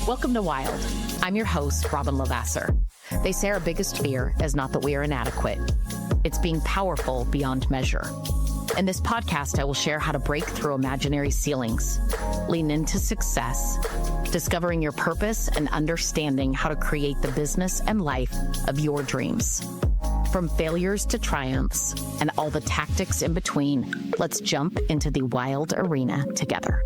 Welcome to Wild. I'm your host, Robin Lavasser. They say our biggest fear is not that we are inadequate. It's being powerful beyond measure. In this podcast, I will share how to break through imaginary ceilings, lean into success, discovering your purpose, and understanding how to create the business and life of your dreams. From failures to triumphs and all the tactics in between, let's jump into the wild arena together.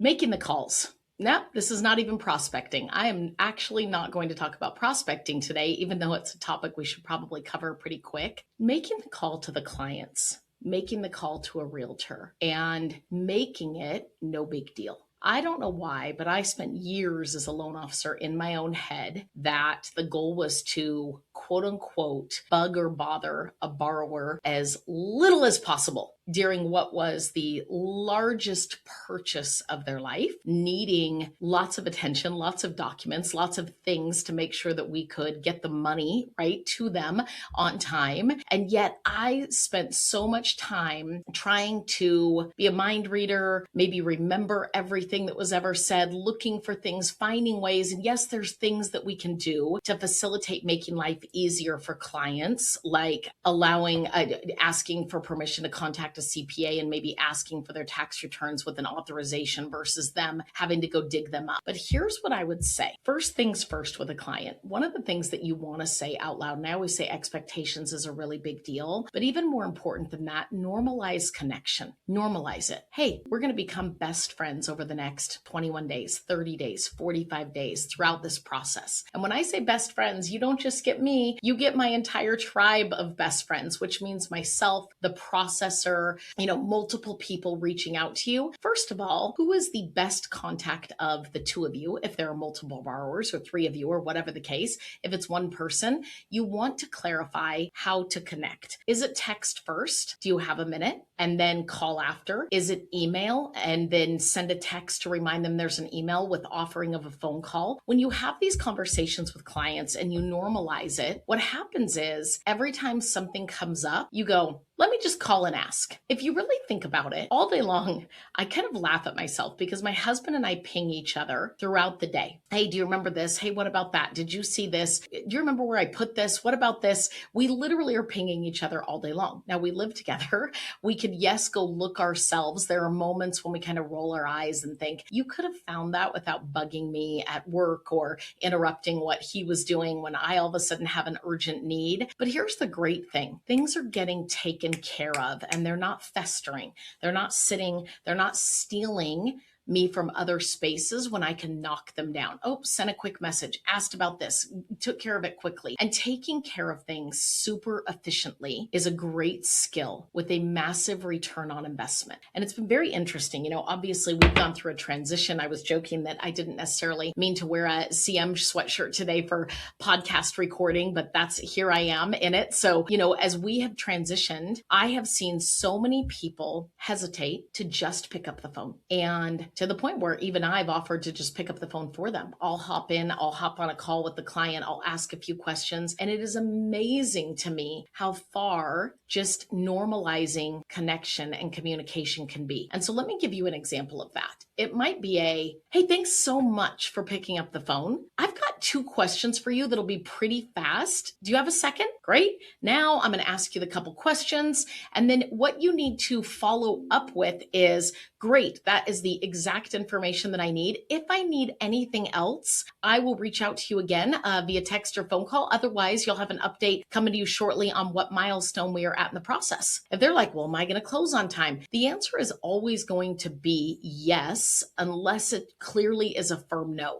Making the calls. No, this is not even prospecting. I am actually not going to talk about prospecting today, even though it's a topic we should probably cover pretty quick. Making the call to the clients, making the call to a realtor, and making it no big deal. I don't know why, but I spent years as a loan officer in my own head that the goal was to quote unquote bug or bother a borrower as little as possible during what was the largest purchase of their life, needing lots of attention, lots of documents, lots of things to make sure that we could get the money right to them on time. And yet I spent so much time trying to be a mind reader, maybe remember everything that was ever said, looking for things, finding ways. And yes, there's things that we can do to facilitate making life easier for clients, like asking for permission to contact a CPA and maybe asking for their tax returns with an authorization versus them having to go dig them up. But here's what I would say. First things first with a client. One of the things that you want to say out loud, and I always say expectations is a really big deal, but even more important than that, normalize connection. Normalize it. Hey, we're going to become best friends over the next 21 days, 30 days, 45 days throughout this process. And when I say best friends, you don't just get me, you get my entire tribe of best friends, which means myself, the processor, multiple people reaching out to you. First of all, who is the best contact of the two of you? If there are multiple borrowers or three of you or whatever the case, if it's one person, you want to clarify how to connect. Is it text first? Do you have a minute? And then call after? Is it email and then send a text to remind them there's an email with offering of a phone call? When you have these conversations with clients and you normalize it, what happens is every time something comes up, you go, let me just call and ask. If you really think about it, all day long, I kind of laugh at myself because my husband and I ping each other throughout the day. Hey, do you remember this? Hey, what about that? Did you see this? Do you remember where I put this? What about this? We literally are pinging each other all day long. Now we live together. We could, yes, go look ourselves. There are moments when we kind of roll our eyes and think, you could have found that without bugging me at work or interrupting what he was doing when I all of a sudden have an urgent need. But here's the great thing. Things are getting taken care of and they're not festering. They're not sitting, they're not stealing me from other spaces when I can knock them down. Oh, sent a quick message, asked about this, took care of it quickly. And taking care of things super efficiently is a great skill with a massive return on investment. And it's been very interesting. Obviously we've gone through a transition. I was joking that I didn't necessarily mean to wear a CM sweatshirt today for podcast recording, but here I am in it. So, as we have transitioned, I have seen so many people hesitate to just pick up the phone, and to the point where even I've offered to just pick up the phone for them. I'll hop on a call with the client. I'll ask a few questions. And it is amazing to me how far just normalizing connection and communication can be. And so let me give you an example of that. It might be hey, thanks so much for picking up the phone. I've got 2 questions for you that'll be pretty fast. Do you have a second? Great. Now I'm going to ask you the couple questions. And then what you need to follow up with is, great, that is the exact information that I need. If I need anything else, I will reach out to you again via text or phone call. Otherwise, you'll have an update coming to you shortly on what milestone we are at in the process. If they're like, well, am I going to close on time? The answer is always going to be yes, unless it clearly is a firm no.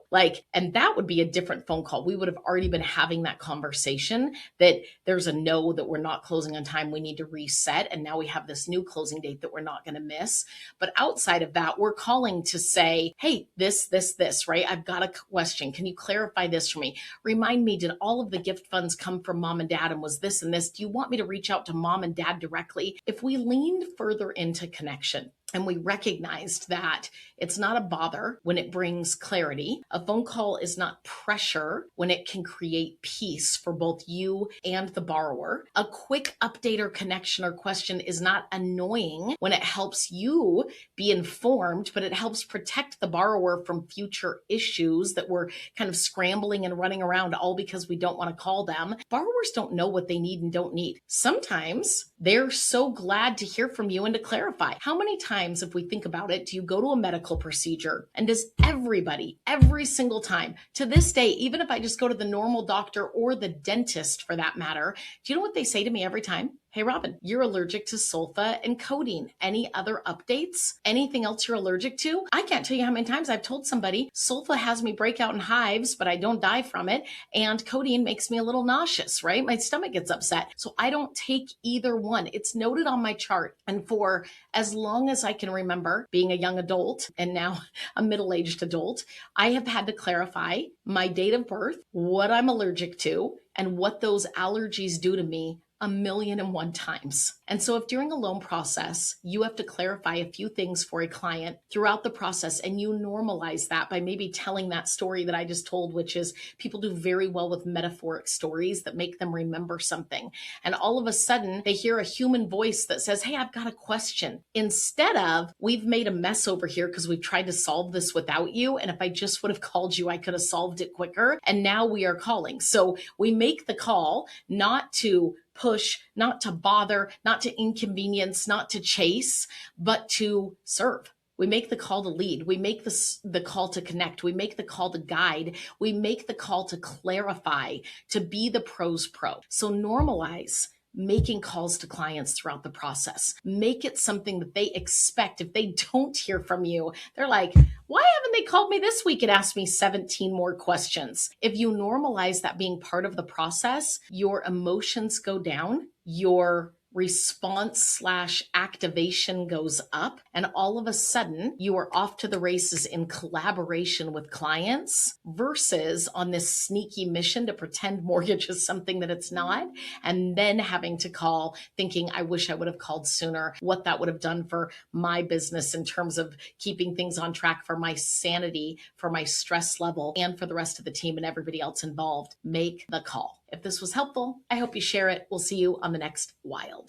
And that would be a different phone call. We would have already been having that conversation that there's a no, that we're not closing on time. We need to reset. And now we have this new closing date that we're not going to miss. But outside of that, we're calling to say, hey, this, right? I've got a question. Can you clarify this for me? Remind me, did all of the gift funds come from mom and dad? And was this and this? Do you want me to reach out to mom and dad directly? If we leaned further into connection, And we recognized that it's not a bother when it brings clarity. A phone call is not pressure when it can create peace for both you and the borrower. A quick update or connection or question is not annoying when it helps you be informed, but it helps protect the borrower from future issues that we're kind of scrambling and running around all because we don't want to call them. Borrowers don't know what they need and don't need. Sometimes they're so glad to hear from you and to clarify. How many times, if we think about it, do you go to a medical procedure and does everybody, every single time, to this day, even if I just go to the normal doctor or the dentist for that matter, do you know what they say to me every time? Hey, Robin, you're allergic to sulfa and codeine. Any other updates? Anything else you're allergic to? I can't tell you how many times I've told somebody sulfa has me break out in hives, but I don't die from it. And codeine makes me a little nauseous, right? My stomach gets upset. So I don't take either one. It's noted on my chart. And for as long as I can remember being a young adult and now a middle-aged adult, I have had to clarify my date of birth, what I'm allergic to, and what those allergies do to me 1,000,001 times. And so if during a loan process, you have to clarify a few things for a client throughout the process and you normalize that by maybe telling that story that I just told, which is people do very well with metaphoric stories that make them remember something. And all of a sudden they hear a human voice that says, hey, I've got a question. Instead of, we've made a mess over here because we've tried to solve this without you. And if I just would have called you, I could have solved it quicker. And now we are calling. So we make the call not to push, not to bother, not to inconvenience, not to chase, but to serve. We make the call to lead. We make the call to connect. We make the call to guide. We make the call to clarify, to be the pro's pro. So normalize making calls to clients throughout the process. Make it something that they expect. If they don't hear from you, they're like, why haven't they called me this week and asked me 17 more questions? If you normalize that being part of the process, your emotions go down, your response/activation goes up, and all of a sudden you are off to the races in collaboration with clients versus on this sneaky mission to pretend mortgage is something that it's not, and then having to call thinking, I wish I would have called sooner, what that would have done for my business in terms of keeping things on track, for my sanity, for my stress level, and for the rest of the team and everybody else involved. Make the call. If this was helpful, I hope you share it. We'll see you on the next Wild.